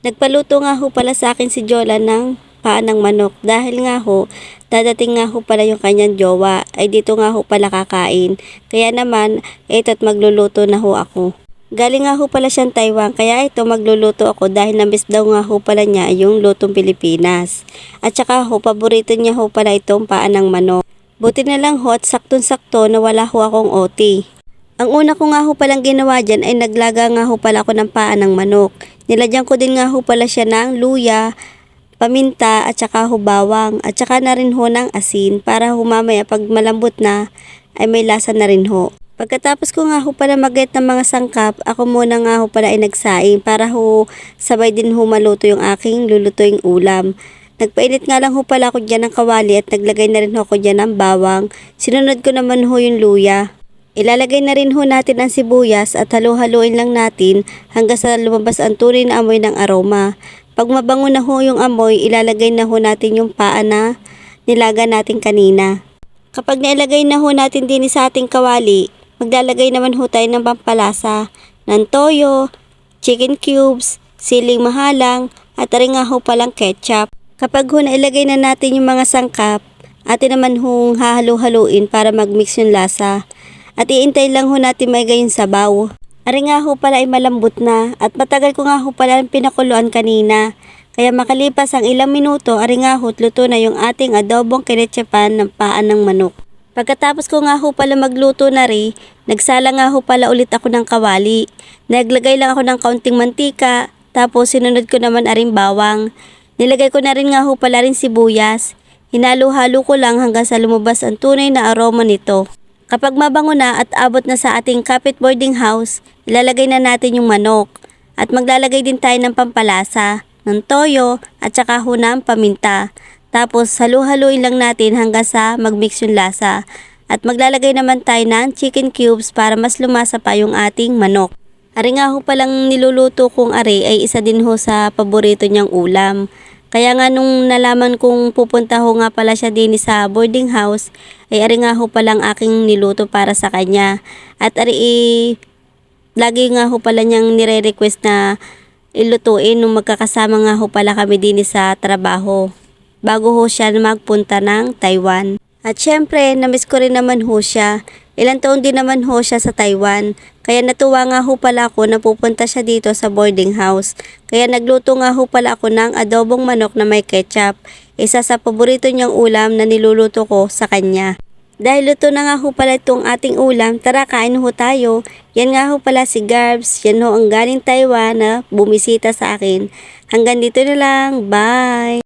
Nagpaluto nga ho pala sa akin si Jola ng paa ng manok dahil nga ho, dadating nga ho pala yung kanyang jowa ay dito nga ho pala kakain. Kaya naman, ito't magluluto na ho ako. Galing nga ho pala siyang Taiwan kaya ito magluluto ako dahil namiss daw nga ho pala niya yung lutong Pilipinas. At saka ho, paborito niya ho pala itong paa ng manok. Buti na lang ho at saktong-sakto na wala ho akong OT. Ang una ko nga ho palang ginawa dyan ay naglaga nga ho pala ako ng paa ng manok. Nilagyan ko din nga ho pala siya ng luya, paminta at saka ho bawang at saka na rin ho ng asin para ho mamaya pag malambot na ay may lasa na rin ho. Pagkatapos ko nga ho pala mag-get ng mga sangkap, ako muna nga ho pala ay nagsaing para ho sabay din ho maluto yung aking lulutuing ulam. Nagpainit nga lang ho pala ako dyan ng kawali at naglagay na rin ho ako dyan ng bawang. Sinunod ko naman ho yung luya. Ilalagay na rin ho natin ang sibuyas at halu-haluin lang natin hanggang sa lumabas ang tunay na amoy ng aroma. Pag mabango na ho yung amoy, ilalagay na ho natin yung paa na nilaga natin kanina. Kapag nailagay na ho natin din sa ating kawali, maglalagay naman ho tayo ng pampalasa, ng toyo, chicken cubes, siling mahalang, at rin nga ho palang ketchup. Kapag ho nailagay na natin yung mga sangkap, atin naman hong hahalu-haluin para mag-mix yung lasa. At iintay lang ho natin may gayong sabaw. Ari nga ho pala ay malambot na at matagal ko nga ho pala ang pinakuluan kanina. Kaya makalipas ang ilang minuto, ari nga ho luto na yung ating adobong kinetsapan ng paa ng manok. Pagkatapos ko nga ho pala magluto na rin, nagsala nga ho pala ulit ako ng kawali. Naglagay lang ako ng kaunting mantika, tapos sinunod ko naman aring bawang. Nilagay ko na rin nga ho pala rin sibuyas. Hinalo-halo ko lang hanggang sa lumabas ang tunay na aroma nito. Kapag mabango na at abot na sa ating kapit boarding house, ilalagay na natin yung manok. At maglalagay din tayo ng pampalasa, ng toyo at saka ho ng paminta. Tapos halu-haluin lang natin hanggang sa magmix yung lasa. At maglalagay naman tayo ng chicken cubes para mas lumasa pa yung ating manok. Ari nga ho palang niluluto kong ari ay isa din ho sa paborito niyang ulam. Kaya nga nung nalaman kong pupunta ho nga pala siya din sa boarding house, ay ari nga ho palang aking niluto para sa kanya. At lagi nga ho pala niyang nire-request na ilutuin nung magkakasama nga ho pala kami din sa trabaho. Bago ho siya magpunta ng Taiwan. At syempre, namiss ko rin naman ho siya. Ilang taon din naman ho siya sa Taiwan. Kaya natuwa nga ho pala ako na pupunta siya dito sa boarding house. Kaya nagluto nga ho pala ako ng adobong manok na may ketchup. Isa sa paborito niyang ulam na niluluto ko sa kanya. Dahil luto na nga ho pala itong ating ulam, tara kain ho tayo. Yan nga ho pala si Garbs. Yan ho ang galing Taiwan na bumisita sa akin. Hanggang dito na lang. Bye!